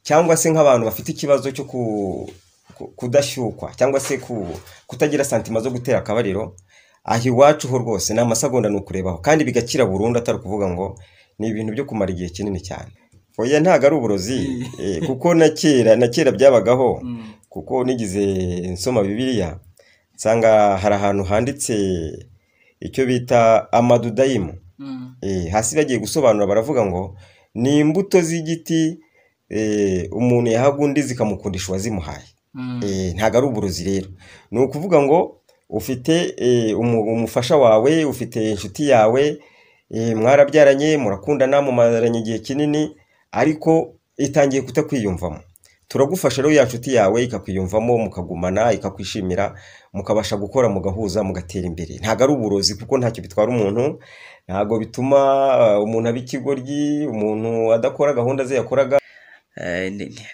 cyangwa se nk'abantu bafite ikibazo cyo kudashyukwa cyangwa se kutagira santima zo gutera akabariro, aho iwacu ho rwose ni amasegonda ni ukurebaho kandi bigakira burundu, atari kuvuga ngo ni ibintu byo kumara igihe kinini cyane. Oya ntago ari uburozi kuko na kera byabagaho, kuko nigize nsoma Bibiliya nsanga hari ahantu handitse icyo bita amadudayimu. Hasi bagiye gusobanura baravuga ngo ni imbuto z'igiti umuntu yahaga undi zikamukundisha uwazimuhaye. Ntago ari uburozi rero, ni ukuvuga ngo ufite umufasha wawe, ufite inshuti yawe, mwarabyaranye murakundana mumaranye igihe kinini, ariko itangiye kutakwiyumvamo. Turagufasha rero ya nshuti yawe ikakwiyumvamo, mukagumana, ikakwishimira, mukabasha gukora, mugahuza, mugatera imbere. Ntago ari uburozi kuko ntacyo bitwara umuntu, ntago bituma umuntu aba ikigoryi, umuntu adakora gahunda ze yakoraga.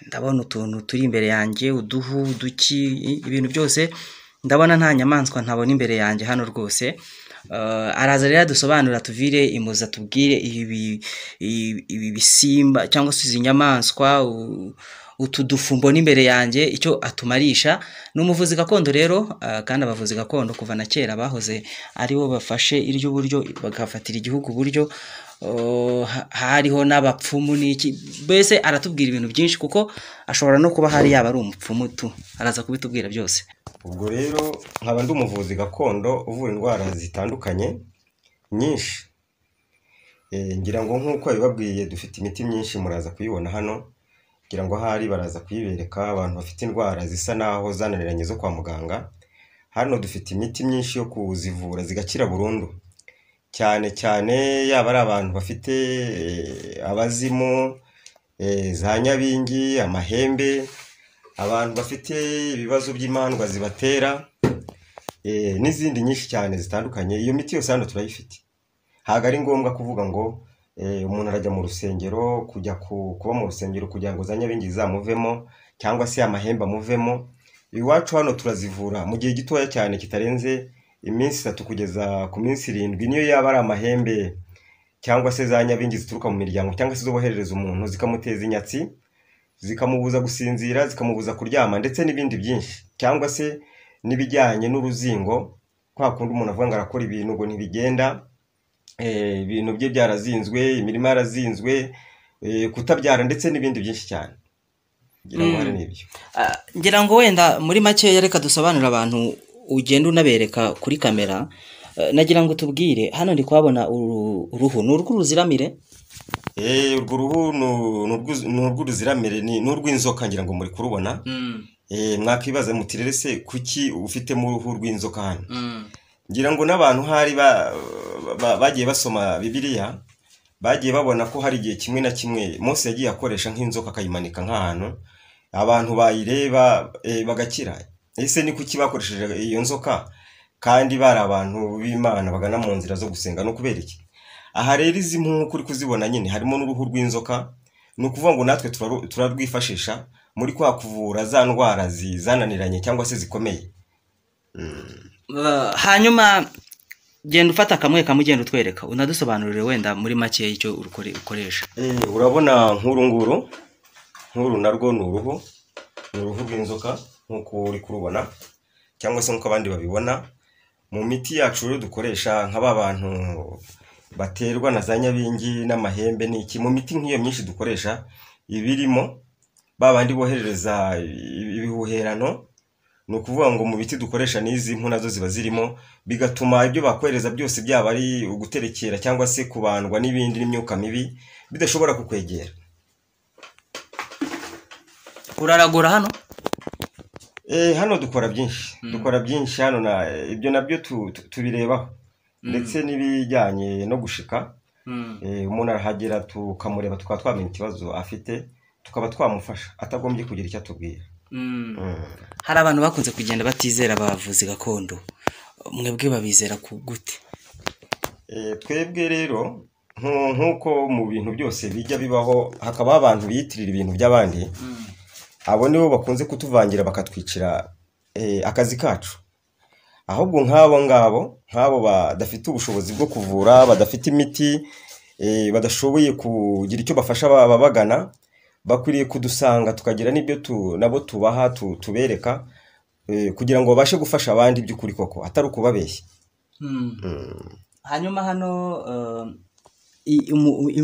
Ndabona utuntu turi imbere yanjye, uduhu, uduki, ibintu byose ndabona nta nyamaswa ntabona imbere yanjye hano rwose. Araza rero dusobanura tuvire imuza tubwire ibi bisimba cyangwa se izi nyamaswa, utu dufu mbona imbere yanjye icyo atumarisha. N'umuvuzi gakondo rero, kandi abavuzi gakondo kuva na kera bahoze ari bo bafashe iry'uburyo bagafatira igihugu uburyo, hariho n'abapfumu n'iki, mbese aratubwira ibintu byinshi kuko ashobora no kuba hari yaba ari umupfumu tu, araza kubitubwira byose. Ubwo rero nkaba ndi umuvuzi gakondo uvura indwara zitandukanye nyinshi. Ngira ngo nk'uko babibabwiye dufite imiti myinshi, muraza kuyibona hano, ngira ngo ahari baraza kuyibereka abantu bafite indwara zisa naho zananiranye zo kwa muganga. Hano dufite imiti myinshi yo kuzivura zigakira burundu, cyane cyane yaba ari abantu bafite abazimu, za nyabingi, amahembe, abantu bafite ibibazo by'imandwa zibatera, n'izindi nyinshi cyane zitandukanye. Iyo miti yose hano turayifite. Ntago ari ngombwa kuvuga ngo umuntu arajya mu rusengero, kujya kuba mu rusengero kugira ngo za nyabingi zamuvemo cyangwa se amahembe amuvemo. Iwacu hano turazivura mu gihe gitoya cyane kitarenze iminsi 3 kugeza ku minsi 7, niyo yaba ari amahembe cyangwa se za nyabingi zituruka mu miryango cyangwa se zo boherereza umuntu zikamuteza inyatsi, zikamubuza gusinzira, zikamubuza kuryama, ndetse n'ibindi byinshi, cyangwa se n'ibijyanye n'uruzingo, kwa kundi umuntu avuga ngo arakora ibintu ngo ntibigenda, ibintu bye byarazinzwe, imirimo yarazinzwe, kutabyara, ndetse n'ibindi byinshi cyane. Ngira ngo hari n'ibyo. Ngira ngo wenda muri make reka dusobanura abantu ugenda unabereka kuri kamera. Nagira ngo tubwire hano ndi kuhabona uruhu n'urw'uruziramire. Urwo ruhu n'urw'uruziramire, ni n'urw'inzoka, ngira ngo muri kurubona. Mwakibaza muti rero se kuki ufite mu ruhu rw'inzoka hano? Ngira ngo n'abantu hari bagiye basoma Bibiliya, bagiye babona ko hari igihe kimwe na kimwe Mose yagiye akoresha nk'inzoka akayimanika nk'ahantu abantu bayireba bagakira. Ese ni kuki bakoresheje iyo nzoka kandi bari abantu b'Imana bagana mu nzira zo gusenga? No kubera iki? Aha rero izi mpu kuri kuzibona nyine harimo n'uruhu rw'inzoka, ni ukuvuga ngo natwe turarwifashisha muri kwa kuvura za ndwara zananiranye cyangwa se zikomeye. Hanyuma genda ufata kamwe kamugenda utwereka, unadusobanurire wenda muri make icyo ukoresha. Urabona nk'uru narwo ni uruhu rw'inzoka nk'uko uri kurubona, cyangwa se nk'uko abandi babibona. Mu miti yacu rero dukoresha nk'aba bantu baterwa na za nyabingi n'amahembe n'iki, mu miti nk'iyo myinshi dukoresha ibirimo babandi boherereza ibihuherano. Ni ukuvuga ngo mu biti dukoresha n'izi mpu nazo ziba zirimo, bigatuma ibyo bakohereza byose byaba ari uguterekera cyangwa se kubandwa n'ibindi n'imyuka mibi bidashobora kukwegera. Uraragura hano? Hano dukora byinshi hano, ibyo nabyo tubirebaho, ndetse n'ibijyanye no gushika. Umuntu arahagera tukamureba, tukaba twamenya ikibazo afite, tukaba twamufasha atagombye kugira icyo atubwira. Hari abantu bakunze kugenda batizera abavuzi gakondo, mwebwe babizera gute? Twebwe rero nk'uko mu bintu byose bijya bibaho hakaba abantu biyitirira ibintu by'abandi, abo nibo bakunze kutuvangira bakatwicira akazi kacu. Ahubwo nk'abo badafite ubushobozi bwo kuvura, badafite imiti, badashoboye kugira icyo bafasha ababagana, bakwiriye kudusanga tukagira n'ibyo nabo tubaha tubereka kugira ngo babashe gufasha abandi by'ukuri koko atari ukubabeshya. hanyuma hano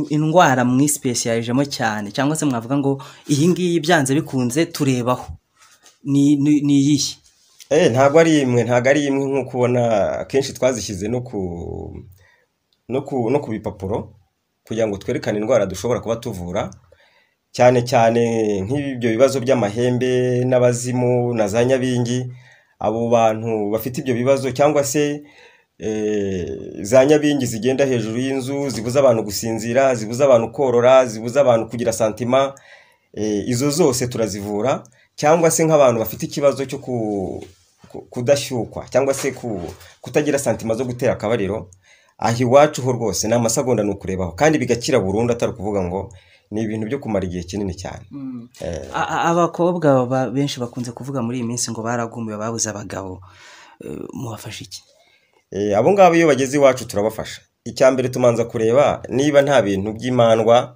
indwara mwisipesiyajemo cyane cyangwa se mwavuga ngo iyi ngiyi byanze bikunze turebaho ni iyihe? Ntabwo ari imwe nk'uko ubona akenshi twazishyize no ku bipapuro kugira ngo twerekane indwara dushobora kuba tuvura, cyane cyane nk'ibyo bibazo by'amahembe n'abazimu na za nyabingi. Abo bantu bafite ibyo bibazo cyangwa se za nyabingi zigenda hejuru y'inzu, zibuza abantu gusinzira, zibuza abantu korora, zibuza abantu kugira santima, izo zose turazivura. Cyangwa se nk'abantu bafite ikibazo cyo kudashyukwa cyangwa se kutagira santima zo gutera akabariro, aho iwacu ho rwose ni amasegonda ni ukurebaho kandi bigakira burundu, atari ukuvuga ngo ni ibintu byo kumara igihe kinini cyane. Abakobwa benshi bakunze kuvuga muri iyi minsi ngo baragumiwe, babuze abagabo, mubafasha iki? Abo ngabo iyo bageze iwacu turabafasha. Icya mbere tumanza kureba niba nta bintu by'imandwa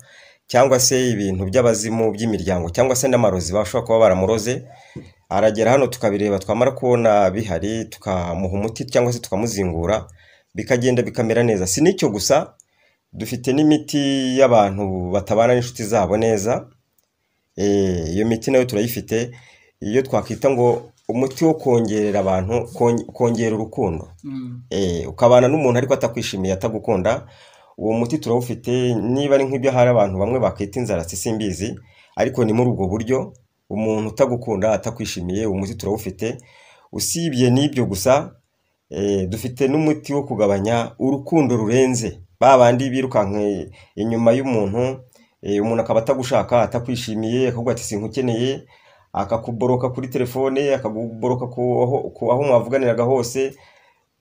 cyangwa se ibintu by'abazimu by'imiryango cyangwa se n'amarozi bashobora kuba baramuroze. Aragera hano tukabireba, twamara kubona bihari tukamuha umuti cyangwa se tukamuzingura, bikagenda bikamera neza. Si n'icyo gusa, dufite n'imiti y'abantu batabana n'inshuti zabo neza. Iyo miti nayo turayifite, iyo twakwita ngo umuti wo kongerera abantu, kongera urukundo. Ukabana n'umuntu ariko atakwishimiye, atagukunda, uwo muti turawufite. Niba ari nk'ibyo hari abantu bamwe bakita inzara, simbizi, ariko ni muri ubwo buryo. Umuntu utagukunda, atakwishimiye, uwo muti turawufite. Usibye n'ibyo gusa, dufite n'umuti wo kugabanya urukundo rurenze, babandi birukanka inyuma y'umuntu, umuntu akaba atagushaka, atakwishimiye, akavuga ati sinkukeneye, akakuboroka kuri telefone, akakuboroka aho mwavuganiraga hose,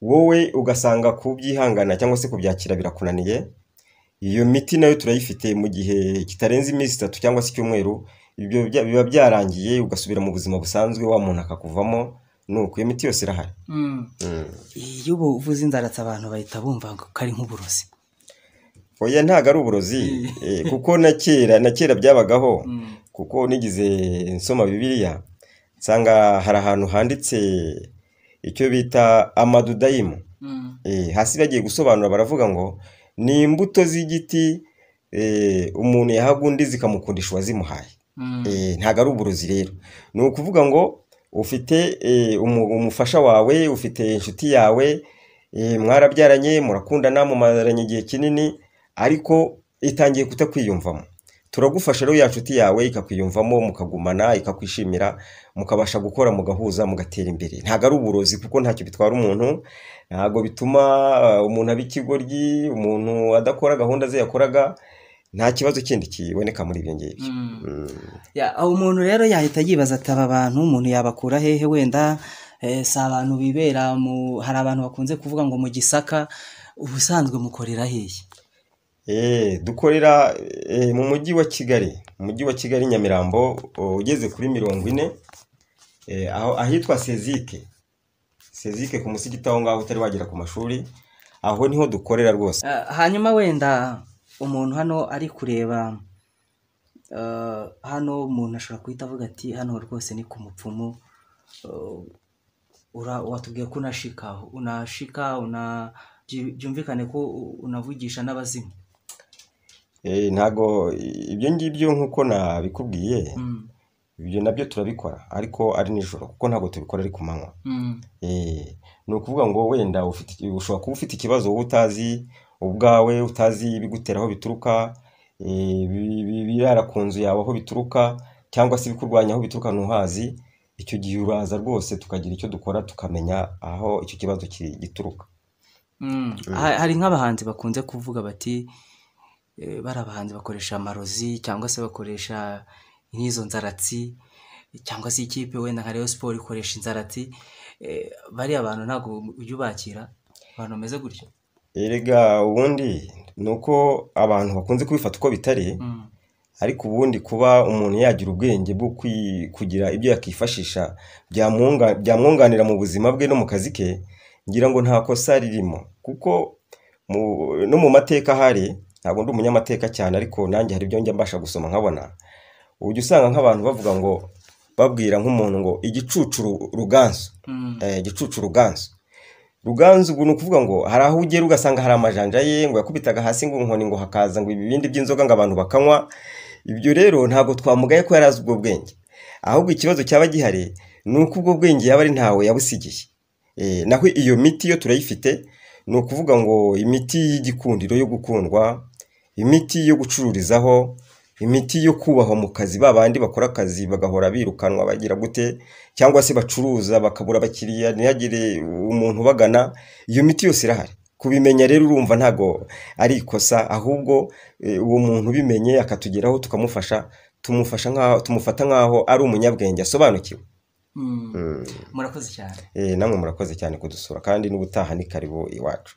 wowe ugasanga kubyihangana cyangwa se kubyakira birakunaniye. Iyo miti nayo turayifite mu gihe kitarenze iminsi 3 cyangwa se icyumweru, ibyo biba byarangiye, ugasubira mu buzima busanzwe, wa muntu akakuvamo. Nuko iyo miti yose irahari. Iyo uvuze inzaratsi abantu bahita bumva ko ari nk'uburozi. Oya, ntago ari uburozi, kuko na kera byabagaho. Kuko nigize nsoma Bibiliya, nsanga hari ahantu handitse icyo bita amadudayimu. Hasi bagiye gusobanura baravuga ngo ni imbuto z'igiti umuntu yahaga undi zikamukundisha uwazimuhaye. Ntago ari uburozi rero. Ni ukuvuga ngo ufite umufasha wawe, ufite inshuti yawe, mwarabyaranye, murakundana, mumaranye igihe kinini, ariko itangiye kutakwiyumvamo. Turagufasha rero ya nshuti yawe ikakwiyumvamo, mukagumana, ikakwishimira, mukabasha gukora, mugahuza, mugatera imbere. Ntago ari uburozi kuko ntacyo bitwara umuntu, ntago bituma umuntu aba ikigoryi, umuntu adakora gahunda ze yakoraga, nta kibazo kindi kiboneka muri ibyo ngibyo. Umuntu rero yahita yibaza ati aba bantu umuntu yabakura hehe? Wenda si abantu bibera hari abantu bakunze kuvuga ngo mu Gisaka, ubusanzwe mukorera hehe? Dukorera mu mujyi wa Kigali, Nyamirambo, ugeze kuri 40, ahitwa Sezike ku musigiti aho ngaho utari wagera ku mashuri, aho niho dukorera rwose. Hanyuma wenda umuntu hano ari kureba, hano umuntu ashobora guhita avuga ati hano rwose ni ku mupfumu. Watubwiye ko unashika byumvikane ko unavugisha n'abazimu. Ntago ibyo ngibyo nk'uko nabikubwiye, ibyo nabyo turabikora ariko ari nijoro, kuko ntago tubikora ari ku manywa. Ni ukuvuga ngo wenda ushobora kuba ufite ikibazo wowe utazi ubwawe, utazi ibigutera aho bituruka, birara ku nzu yawe aho bituruka, cyangwa se bikurwanya aho bituruka ntuhazi. Icyo gihe uraza rwose tukagira icyo dukora, tukamenya aho icyo kibazo gituruka. Hari nk'abahanzi bakunze kuvuga bati bari abahanzi bakoresha amarozi cyangwa se bakoresha nk'izo nzaratsi, cyangwa se ikipe wenda nka Rayon Sport ikoresha inzaratsi. Bari abantu ntabwo ujya ubakira abantu bameze gutyo? Erega ubundi ni uko abantu bakunze kubifata uko bitari, ariko ubundi kuba umuntu yagira ubwenge bwo kugira ibyo yakifashisha byamwunganira mu buzima bwe no mu kazi ke, ngira ngo nta kosa ririmo. Kuko no mu mateka hari, ntabwo ndi umunyamateka cyane, ariko nanjye hari ibyo njya mbasha gusoma nkabona, ujya usanga nk'abantu bavuga ngo babwira nk'umuntu ngo igicucu ruganzu. Igicucu ruganzu ubu ni ukuvuga ngo hari aho ugera ugasanga hari amajanja ye ngo yakubitaga hasi ngo inkoni ngo hakaza ngo ibibindi by'inzoga ngo abantu bakanywa. Ibyo rero ntabwo twamugaye ko yari azi ubwo bwenge, ahubwo ikibazo cyaba gihari ni uko ubwo bwenge yaba ari ntawe yabusigiye. Naho iyo miti yo turayifite, ni ukuvuga ngo imiti y'igikundiro yo gukundwa, imiti yo gucururizaho, imiti yo kubahwa mu kazi, babandi bakora akazi bagahora birukanwa bagira gute, cyangwa se bacuruza bakabura abakiriya ntihagire umuntu bagana. Iyo miti yose irahari. Kubimenya rero urumva ntago ari ikosa, ahubwo uwo muntu ubimenye akatugeraho tukamufasha, tumufata nkaho ari umunyabwenge asobanukiwe. Murakoze cyane. Namwe murakoze cyane kudusura, kandi n'ubutaha ni karibu iwacu.